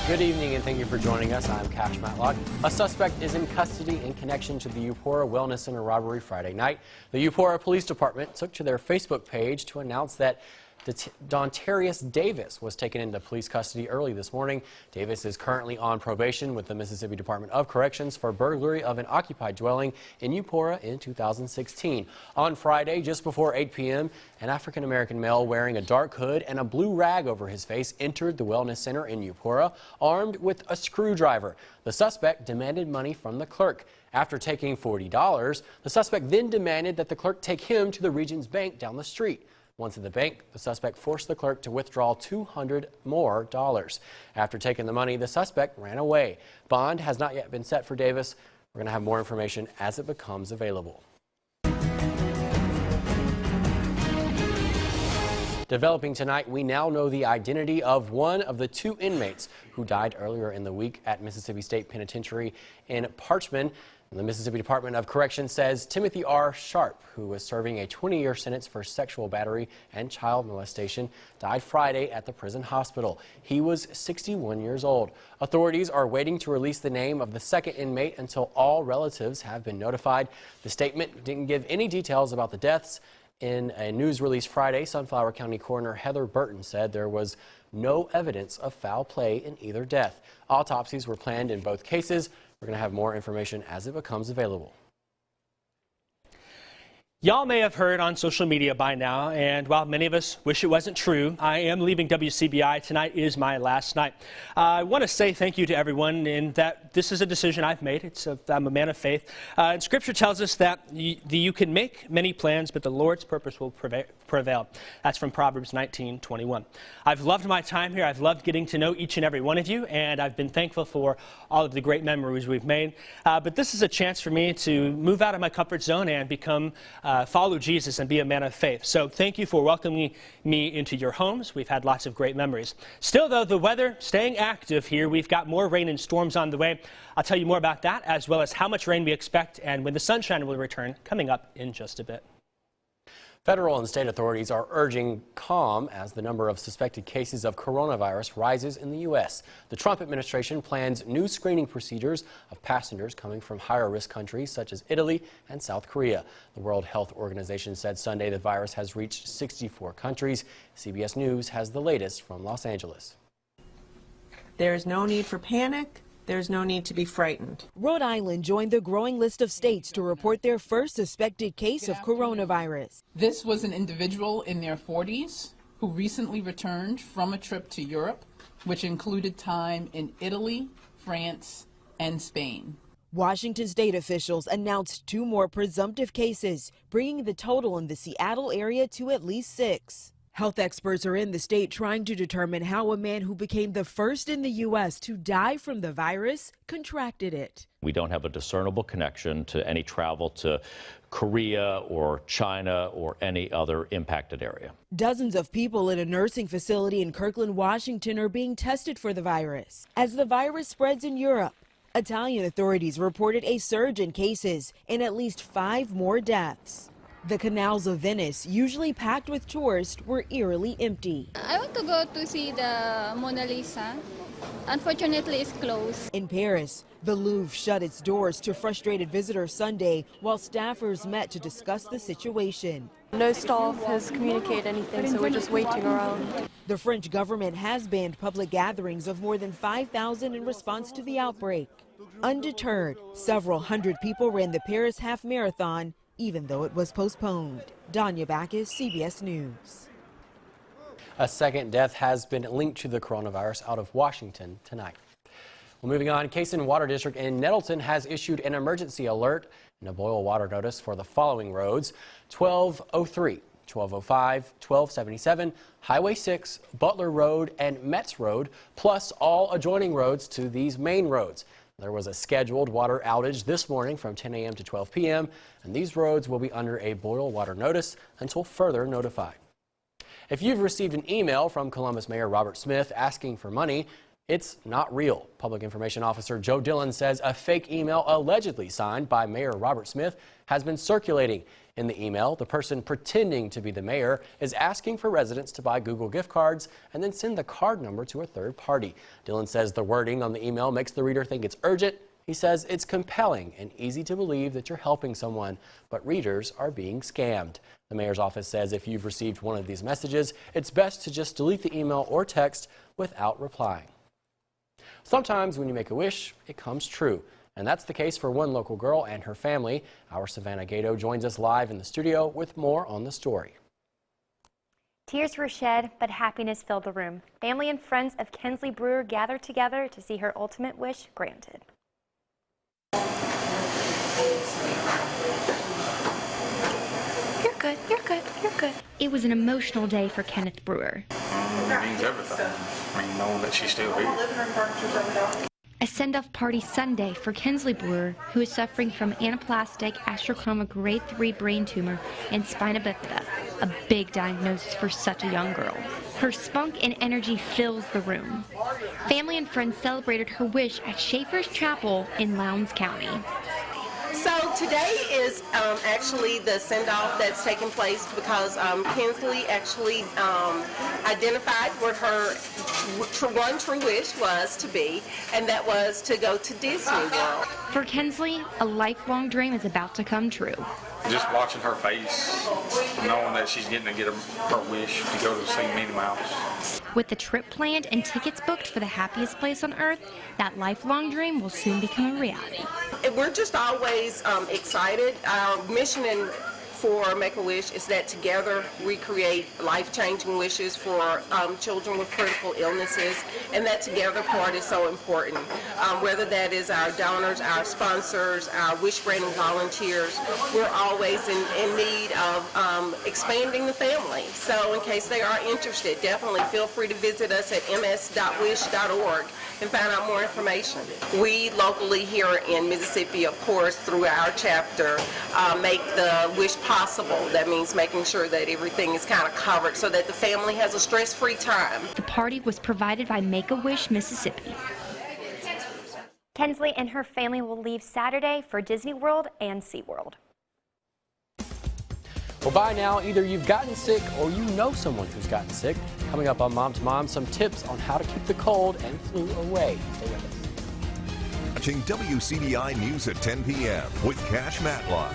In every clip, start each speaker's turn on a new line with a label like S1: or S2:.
S1: Good evening and thank you for joining us. I'm Cash Matlock. A suspect is in custody in connection to the Eupora Wellness Center robbery Friday night. The Eupora Police Department took to their Facebook page to announce that Dontarius Davis was taken into police custody early this morning. Davis is currently on probation with the Mississippi Department of Corrections for burglary of an occupied dwelling in Eupora in 2016. On Friday, just before 8 p.m., an African-American male wearing a dark hood and a blue rag over his face entered the Wellness Center in Eupora, armed with a screwdriver. The suspect demanded money from the clerk. After taking $40, the suspect then demanded that the clerk take him to the Regions Bank down the street. Once at the bank, the suspect forced the clerk to withdraw $200 more. After taking the money, the suspect ran away. Bond has not yet been set for Davis. We're going to have more information as it becomes available. Developing tonight, we now know the identity of one of the two inmates who died earlier in the week at Mississippi State Penitentiary in Parchman. The Mississippi Department of Corrections says Timothy R. Sharp, who was serving a 20-year sentence for sexual battery and child molestation, died Friday at the prison hospital. He was 61 years old. Authorities are waiting to release the name of the second inmate until all relatives have been notified. The statement didn't give any details about the deaths. In a news release Friday, Sunflower County Coroner Heather Burton said there was no evidence of foul play in either death. Autopsies were planned in both cases. We're going to have more information as it becomes available.
S2: Y'all may have heard on social media by now, and while many of us wish it wasn't true, I am leaving WCBI. Tonight is my last night. I want to say thank you to everyone in that this is a decision I've made. I'm a man of faith. And Scripture tells us that you can make many plans, but the Lord's purpose will prevail. That's from Proverbs 19:21. I've loved my time here. I've loved getting to know each and every one of you, and I've been thankful for all of the great memories we've made. But this is a chance for me to move out of my comfort zone and become follow Jesus and be a man of faith. So thank you for welcoming me into your homes. We've had lots of great memories. Still, though, the weather staying active here. We've got more rain and storms on the way. I'll tell you more about that, as well as how much rain we expect and when the sunshine will return, coming up in just a bit.
S1: Federal and state authorities are urging calm as the number of suspected cases of coronavirus rises in the U.S. The Trump administration plans new screening procedures of passengers coming from higher-risk countries such as Italy and South Korea. The World Health Organization said Sunday the virus has reached 64 countries. CBS News has the latest from Los Angeles.
S3: There is no need for panic. There's no need to be frightened.
S4: Rhode Island joined the growing list of states to report their first suspected case of coronavirus.
S5: This was an individual in their 40s who recently returned from a trip to Europe, which included time in Italy, France, and Spain.
S4: Washington state officials announced 2 more presumptive cases, bringing the total in the Seattle area to at least 6. Health experts are in the state trying to determine how a man who became the first in the U.S. to die from the virus contracted it.
S6: We don't have a discernible connection to any travel to Korea or China or any other impacted area.
S4: Dozens of people in a nursing facility in Kirkland, Washington are being tested for the virus. As the virus spreads in Europe, Italian authorities reported a surge in cases and at least 5 more deaths. The canals of Venice, usually packed with tourists, were eerily empty.
S7: I want to go to see the Mona Lisa. Unfortunately, it's closed.
S4: In Paris, the Louvre shut its doors to frustrated visitors Sunday while staffers met to discuss the situation.
S8: No staff has communicated anything, so we're just waiting around.
S4: The French government has banned public gatherings of more than 5,000 in response to the outbreak. Undeterred, several hundred people ran the Paris half marathon, even though it was postponed. Danya Backus, CBS News.
S1: A second death has been linked to the coronavirus out of Washington tonight. Well, moving on, Cason Water District in Nettleton has issued an emergency alert and a boil water notice for the following roads: 1203, 1205, 1277, Highway 6, Butler Road, and Metz Road, plus all adjoining roads to these main roads. There was a scheduled water outage this morning from 10 a.m. to 12 p.m., and these roads will be under a boil water notice until further notified. If you've received an email from Columbus Mayor Robert Smith asking for money, It's not real. Public Information Officer Joe Dillon says a fake email allegedly signed by Mayor Robert Smith has been circulating. In the email, the person pretending to be the mayor is asking for residents to buy Google gift cards and then send the card number to a third party. Dillon says the wording on the email makes the reader think it's urgent. He says it's compelling and easy to believe that you're helping someone, but readers are being scammed. The mayor's office says if you've received one of these messages, it's best to just delete the email or text without replying. Sometimes when you make a wish, it comes true. And that's the case for one local girl and her family. Our Savannah Gato joins us live in the studio with more on the story.
S9: Tears were shed, but happiness filled the room. Family and friends of Kensley Brewer gathered together to see her ultimate wish granted.
S10: You're good, you're good, you're good. It was an emotional day for Kenneth Brewer.
S11: It means everything. I mean, knowing that she's still here.
S10: A send-off party Sunday for Kensley Brewer, who is suffering from anaplastic astrochroma grade 3 brain tumor and spina bifida, a big diagnosis for such a young girl. Her spunk and energy fills the room. Family and friends celebrated her wish at Schaefer's Chapel in Lowndes County.
S12: So today is actually the send-off that's taking place because Kensley actually identified what her one true wish was to be, and that was to go to Disney World.
S10: For Kensley, a lifelong dream is about to come true.
S11: Just watching her face, knowing that she's getting to get her wish to go to see Minnie Mouse.
S10: With the trip planned and tickets booked for the happiest place on earth, that lifelong dream will soon become a reality.
S12: We're just always excited. Our mission for Make-A-Wish is that together we create life-changing wishes for children with critical illnesses, and that together part is so important. Whether that is our donors, our sponsors, our wish-granting volunteers, we're always in need of expanding the family. So in case they are interested, definitely feel free to visit us at ms.wish.org and find out more information. We locally here in Mississippi, of course, through our chapter, make the wish possible. That means making sure that everything is kind of covered so that the family has a stress-free time.
S10: The party was provided by Make-A-Wish Mississippi.
S9: Kensley and her family will leave Saturday for Disney World and SeaWorld.
S1: Well, by now, either you've gotten sick or you know someone who's gotten sick. Coming up on Mom to Mom, some tips on how to keep the cold and flu away. Stay with us.
S13: Watching WCBI News at 10 p.m. with Cash Matlock.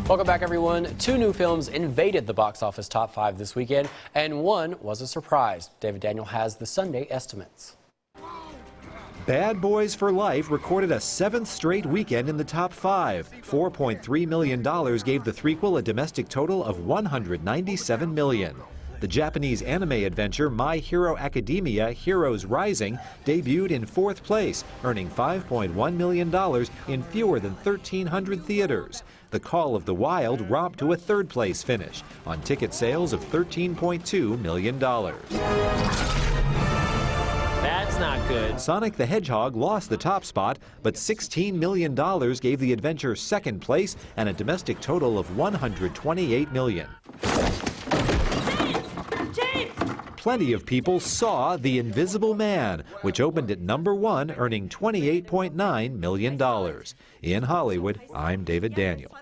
S1: Welcome back, everyone. 2 new films invaded the box office top 5 this weekend, and one was a surprise. David Daniel has the Sunday estimates.
S14: Bad Boys for Life recorded a 7th straight weekend in the top 5. $4.3 million gave the threequel a domestic total of $197 million. The Japanese anime adventure My Hero Academia Heroes Rising debuted in 4th place, earning $5.1 million in fewer than 1,300 theaters. The Call of the Wild romped to a 3rd place finish on ticket sales of $13.2 million.
S15: That's not good.
S14: Sonic the Hedgehog lost the top spot, but $16 million gave the adventure 2nd place and a domestic total of $128 million. Plenty of people saw The Invisible Man, which opened at number 1, earning $28.9 million. In Hollywood, I'm David Daniel.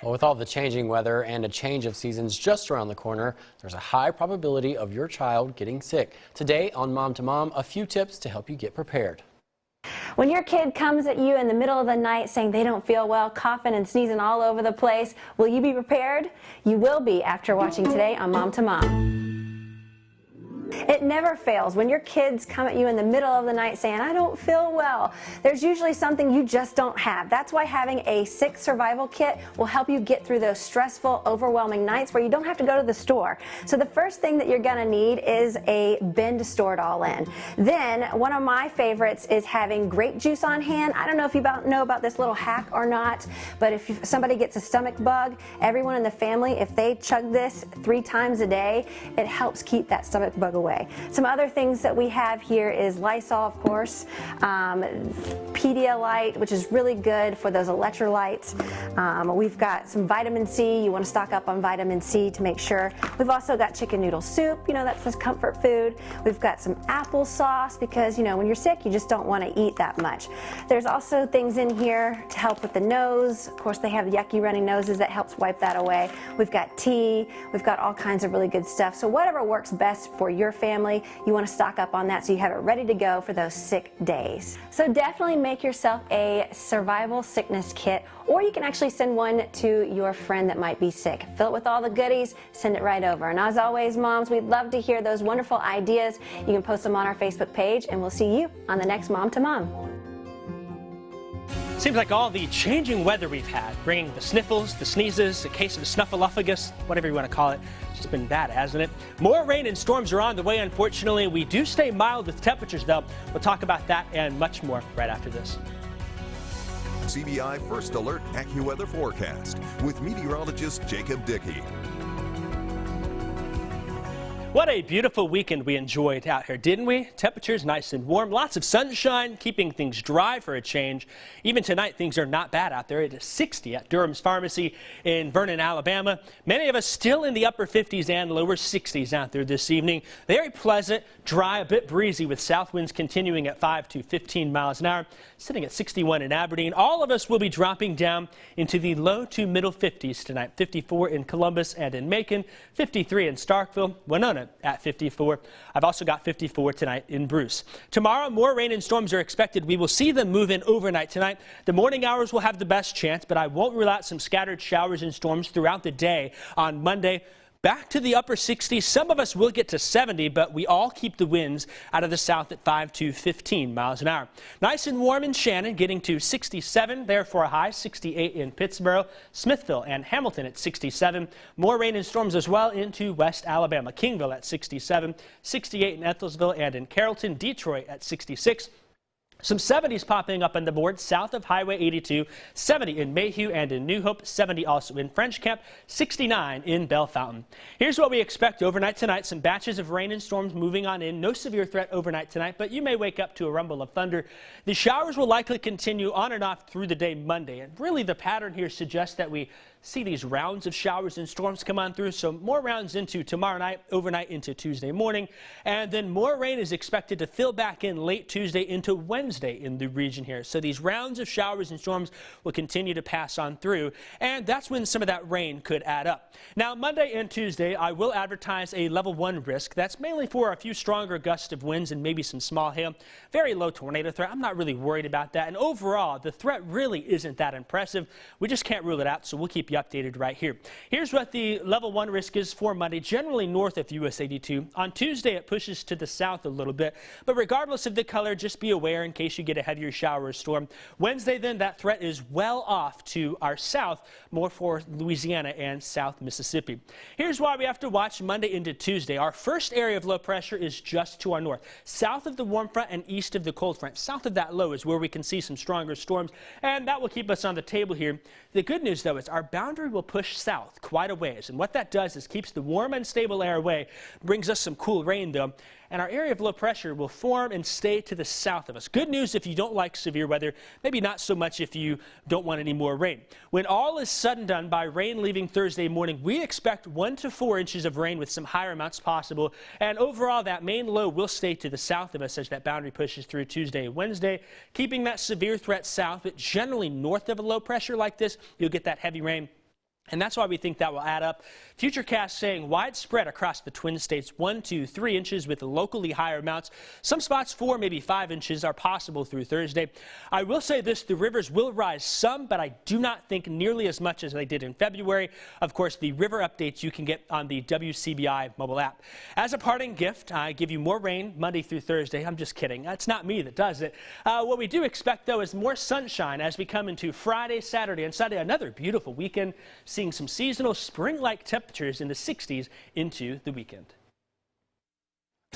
S1: Well, with all the changing weather and a change of seasons just around the corner, there's a high probability of your child getting sick. Today on Mom to Mom, a few tips to help you get prepared.
S16: When your kid comes at you in the middle of the night saying they don't feel well, coughing and sneezing all over the place, will you be prepared? You will be after watching today on Mom to Mom. It never fails. When your kids come at you in the middle of the night saying, I don't feel well, there's usually something you just don't have. That's why having a sick survival kit will help you get through those stressful, overwhelming nights where you don't have to go to the store. So the first thing that you're going to need is a bin to store it all in. Then one of my favorites is having grape juice on hand. I don't know if you know about this little hack or not, but if somebody gets a stomach bug, everyone in the family, if they chug this 3 times a day, it helps keep that stomach bug away. way. Some other things that we have here is Lysol, of course, Pedialyte, which is really good for those electrolytes. We've got some vitamin C. You want to stock up on vitamin C to make sure. We've also got chicken noodle soup. You know, that's just comfort food. We've got some applesauce because, you know, when you're sick, you just don't want to eat that much. There's also things in here to help with the nose. Of course, they have yucky running noses that helps wipe that away. We've got tea. We've got all kinds of really good stuff. So whatever works best for your family, you want to stock up on that so you have it ready to go for those sick days. So definitely make yourself a survival sickness kit, or you can actually send one to your friend that might be sick. Fill it with all the goodies, send it right over. And as always, moms, we'd love to hear those wonderful ideas. You can post them on our Facebook page, and we'll see you on the next Mom to Mom.
S2: Seems like all the changing weather we've had, bringing the sniffles, the sneezes, a case of snuffleupagus, whatever you want to call it. It's just been bad, hasn't it? More rain and storms are on the way, unfortunately. We do stay mild with temperatures, though. We'll talk about that and much more right after this.
S13: CBI First Alert AccuWeather Forecast with meteorologist Jacob Dickey.
S2: What a beautiful weekend we enjoyed out here, didn't we? Temperatures nice and warm, lots of sunshine, keeping things dry for a change. Even tonight, things are not bad out there. It is 60 at Durham's Pharmacy in Vernon, Alabama. Many of us still in the upper 50s and lower 60s out there this evening. Very pleasant, dry, a bit breezy with south winds continuing at 5 to 15 miles an hour, sitting at 61 in Aberdeen. All of us will be dropping down into the low to middle 50s tonight. 54 in Columbus and in Macon, 53 in Starkville, Winona at 54. I've also got 54 tonight in Bruce. Tomorrow, more rain and storms are expected. We will see them move in overnight tonight. The morning hours will have the best chance, but I won't rule out some scattered showers and storms throughout the day on Monday. Back to the upper 60s. Some of us will get to 70, but we all keep the winds out of the south at 5 to 15 miles an hour. Nice and warm in Shannon, getting to 67 there for a high, 68 in Pittsboro, Smithville and Hamilton at 67. More rain and storms as well into West Alabama. Kingville at 67, 68 in Ethelsville and in Carrollton, Detroit at 66. Some 70s popping up on the board south of Highway 82, 70 in Mayhew and in New Hope, 70 also in French Camp, 69 in Bell Fountain. Here's what we expect overnight tonight. Some batches of rain and storms moving on in. No severe threat overnight tonight, but you may wake up to a rumble of thunder. The showers will likely continue on and off through the day Monday. And really the pattern here suggests that we see these rounds of showers and storms come on through. So more rounds into tomorrow night, overnight into Tuesday morning. And then more rain is expected to fill back in late Tuesday into Wednesday in the region here. So these rounds of showers and storms will continue to pass on through. And that's when some of that rain could add up. Now, Monday and Tuesday, I will advertise a level 1 risk. That's mainly for a few stronger gusts of winds and maybe some small hail. Very low tornado threat. I'm not really worried about that. And overall, the threat really isn't that impressive. We just can't rule it out, so we'll keep you updated right here. Here's what the level 1 risk is for Monday, generally north of US 82. On Tuesday, it pushes to the south a little bit, but regardless of the color, just be aware in case you get a heavier shower or storm. Wednesday, then, that threat is well off to our south, more for Louisiana and South Mississippi. Here's why we have to watch Monday into Tuesday. Our first area of low pressure is just to our north, south of the warm front and east of the cold front. South of that low is where we can see some stronger storms, and that will keep us on the table here. The good news, though, is our boundary will push south quite a ways, and what that does is keeps the warm, unstable air away, brings us some cool rain, though, and our area of low pressure will form and stay to the south of us. Good news if you don't like severe weather, maybe not so much if you don't want any more rain. When all is said and done, by rain leaving Thursday morning, we expect 1 to 4 inches of rain with some higher amounts possible, and overall that main low will stay to the south of us as that boundary pushes through Tuesday and Wednesday, keeping that severe threat south, but generally north of a low pressure like this, you'll get that heavy rain. And that's why we think that will add up. Futurecast saying widespread across the Twin States, 1 to 3 inches with locally higher amounts. Some spots 4, maybe 5 inches are possible through Thursday. I will say this, the rivers will rise some, but I do not think nearly as much as they did in February. Of course, the river updates you can get on the WCBI mobile app. As a parting gift, I give you more rain Monday through Thursday. I'm just kidding. That's not me that does it. What we do expect, though, is more sunshine as we come into Friday, Saturday, and Sunday. Another beautiful weekend. Seeing some seasonal spring-like temperatures in the 60s into the weekend.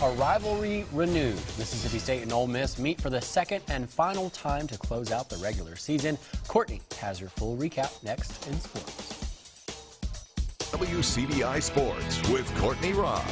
S1: A rivalry renewed. Mississippi State and Ole Miss meet for the second and final time to close out the regular season. Courtney has her full recap next in sports.
S13: WCBI Sports with Courtney Robb.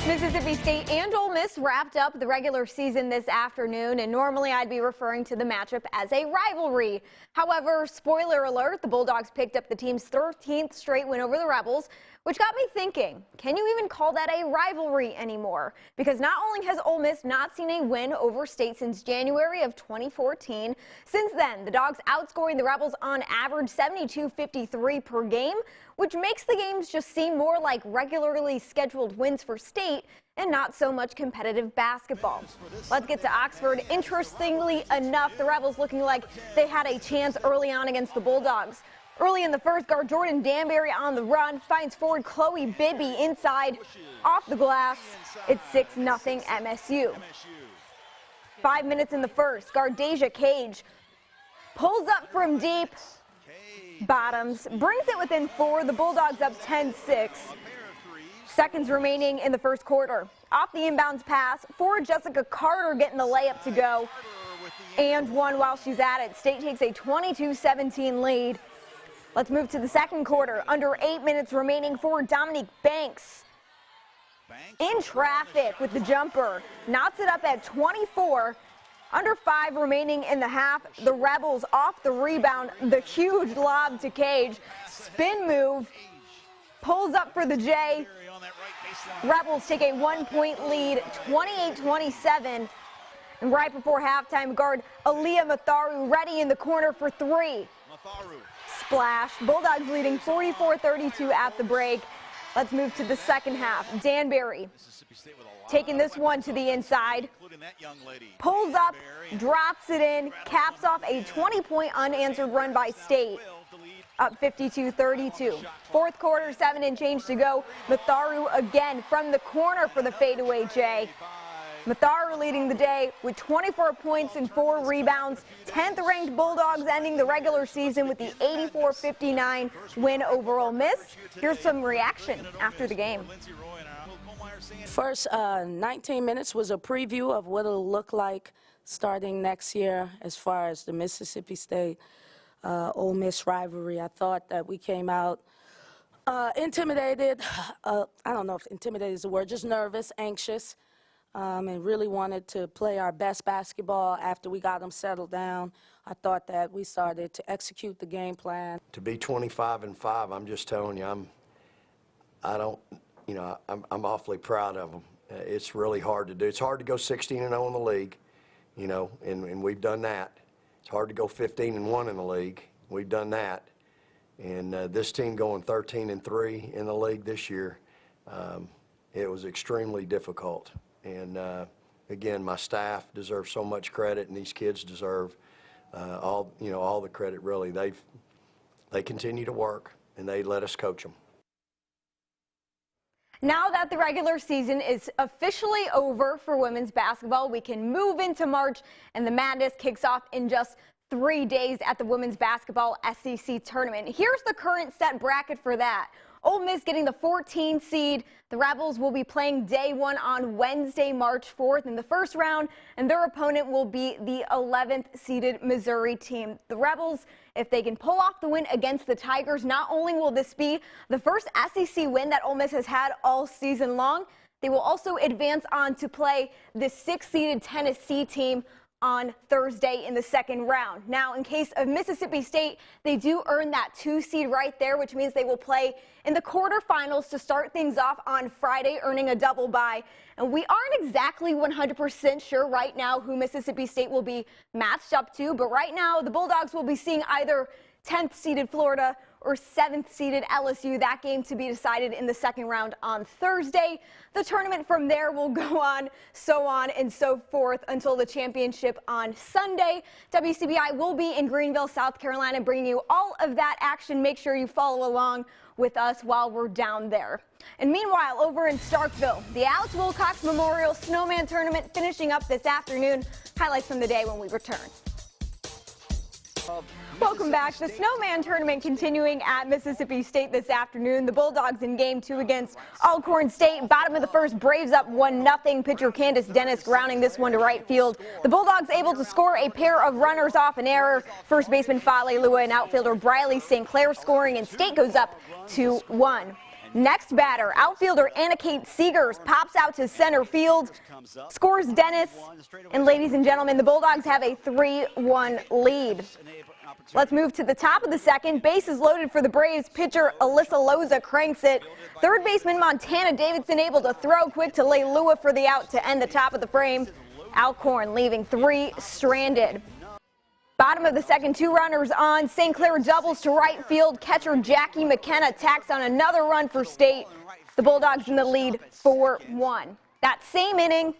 S17: Mississippi State and Ole Miss wrapped up the regular season this afternoon, and normally I'd be referring to the matchup as a rivalry. However, spoiler alert, the Bulldogs picked up the team's 13th straight win over the Rebels, which got me thinking, can you even call that a rivalry anymore? Because not only has Ole Miss not seen a win over State since January of 2014, since then, the Dogs outscoring the Rebels on average 72-53 per game, which makes the games just seem more like regularly scheduled wins for State and not so much competitive basketball. Let's get to Oxford. Interestingly enough, the Rebels looking like they had a chance early on against the Bulldogs. Early in the first, guard Jordan Danbury on the run finds forward Chloe Bibby inside, off the glass. It's 6-0 MSU. 5 minutes in the first, guard Deja Cage pulls up from deep, bottoms, brings it within 4. The Bulldogs up 10-6. Seconds remaining in the first quarter. Off the inbounds pass, forward Jessica Carter getting the layup to go, and one while she's at it. State takes a 22-17 lead. Let's move to the second quarter. Under 8 minutes remaining for Dominique Banks. In traffic with the jumper. Knots it up at 24. Under 5 remaining in the half. The Rebels off the rebound. The huge lob to Cage. Spin move. Pulls up for the J. Rebels take a 1-point lead, 28-27. And right before halftime, guard Aaliyah Matharu ready in the corner for 3. Splash. Bulldogs leading 44-32 at the break. Let's move to the second half. Danbury taking this one to the inside. Pulls up, drops it in, caps off a 20-point unanswered run by State. Up 52-32. Fourth quarter, 7 and change to go. Matharu again from the corner for the fadeaway J. Matharu leading the day with 24 points and 4 rebounds. 10th ranked Bulldogs ending the regular season with the 84-59 win over Ole Miss. Here's some reaction after the game.
S18: First 19 minutes was a preview of what it'll look like starting next year as far as the Mississippi State Ole Miss rivalry. I thought that we came out intimidated. I don't know if intimidated is the word, just nervous, anxious. And really wanted to play our best basketball after we got them settled down. I thought that we started to execute the game plan.
S19: To be 25-5, I'm just telling you, I'm awfully proud of them. It's really hard to do. It's hard to go 16-0 in the league, and we've done that. It's hard to go 15-1 in the league. We've done that. And this team going 13-3 in the league this year, it was extremely difficult. And again, my staff deserves so much credit, and these kids deserve all the credit. Really, they continue to work, and they let us coach them.
S17: Now that the regular season is officially over for women's basketball, we can move into March, and the madness kicks off in just 3 days at the women's basketball SEC tournament. Here's the current set bracket for that. Ole Miss getting the 14 seed. The Rebels will be playing day 1 on Wednesday, March 4th in the first round, and their opponent will be the 11th seeded Missouri team. The Rebels, if they can pull off the win against the Tigers, not only will this be the first SEC win that Ole Miss has had all season long, they will also advance on to play the 6th seeded Tennessee team on Thursday in the second round. Now, in case of Mississippi State, they do earn that 2 seed right there, which means they will play in the quarterfinals to start things off on Friday, earning a double bye. And we aren't exactly 100% sure right now who Mississippi State will be matched up to, but right now the Bulldogs will be seeing either 10th seeded Florida or 7th seeded LSU. That game to be decided in the second round on Thursday. The tournament from there will go on and so forth until the championship on Sunday. WCBI will be in Greenville, South Carolina, bringing you all of that action. Make sure you follow along with us while we're down there. And meanwhile, over in Starkville, the Alex Wilcox Memorial Snowman Tournament finishing up this afternoon. Highlights from the day when we return. Welcome back. The Snowman Tournament continuing at Mississippi State this afternoon. The Bulldogs in Game 2 against Alcorn State. Bottom of the first, Braves up 1-0. Pitcher Candace Dennis grounding this one to right field. The Bulldogs able to score a pair of runners off an error. First baseman Fale Lua and outfielder Briley St. Clair scoring, and State goes up 2-1. Next batter, outfielder Anna Kate Seegers pops out to center field, scores Dennis, and ladies and gentlemen, the Bulldogs have a 3-1 lead. Let's move to the top of the second. Bases loaded for the Braves. Pitcher Alyssa Loza cranks it. Third baseman Montana Davidson able to throw quick to lay Lua for the out to end the top of the frame. Alcorn leaving 3 stranded. Bottom of the second, 2 runners on. St. Clair doubles to right field. Catcher Jackie McKenna tacks on another run for State. The Bulldogs in the lead 4-1. That same inning,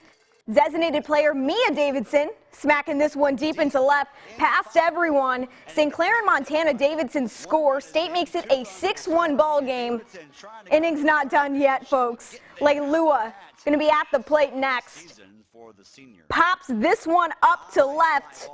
S17: designated player Mia Davidson smacking this one deep into left, past everyone. St. Clair and Montana Davidson score. State makes it a 6-1 ball game. Inning's not done yet, folks. Leilua going to be at the plate next. Pops this one up to left.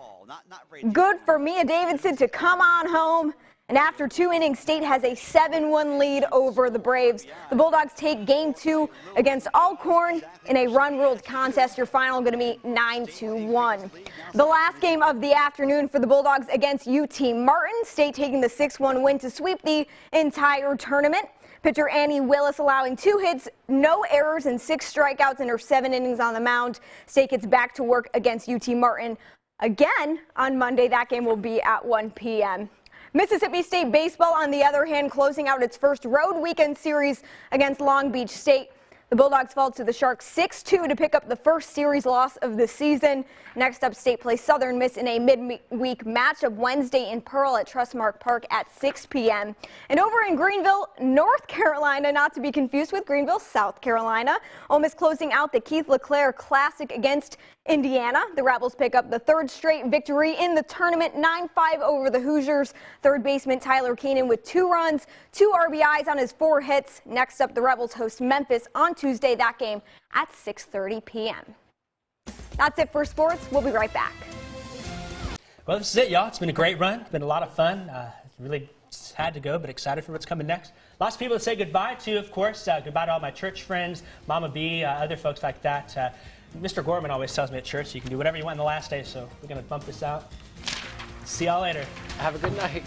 S17: Good for Mia Davidson to come on home. And after 2 innings, State has a 7-1 lead over the Braves. The Bulldogs take game 2 against Alcorn in a run-ruled contest. Your final going to be 9-1. The last game of the afternoon for the Bulldogs against UT Martin. State taking the 6-1 win to sweep the entire tournament. Pitcher Annie Willis allowing 2 hits, no errors, and 6 strikeouts in her 7 innings on the mound. State gets back to work against UT Martin again on Monday. That game will be at 1 p.m. Mississippi State baseball, on the other hand, closing out its first road weekend series against Long Beach State. The Bulldogs fall to the Sharks 6-2 to pick up the first series loss of the season. Next up, State plays Southern Miss in a midweek matchup Wednesday in Pearl at Trustmark Park at 6 p.m. And over in Greenville, North Carolina, not to be confused with Greenville, South Carolina, Ole Miss closing out the Keith LeClaire Classic against Indiana. The Rebels pick up the 3rd straight victory in the tournament, 9-5 over the Hoosiers. Third baseman Tyler Keenan with 2 runs, 2 RBIs on his 4 hits. Next up, the Rebels host Memphis on Tuesday, that game at 6:30 p.m. That's it for sports. We'll be right back.
S2: Well, this is it, y'all. It's been a great run. It's been a lot of fun. Really had to go, but excited for what's coming next. Lots of people to say goodbye to, of course. Goodbye to all my church friends, Mama B, other folks like that. Mr. Gorman always tells me at church you can do whatever you want in the last day, so we're going to bump this out. See y'all later.
S1: Have a good night.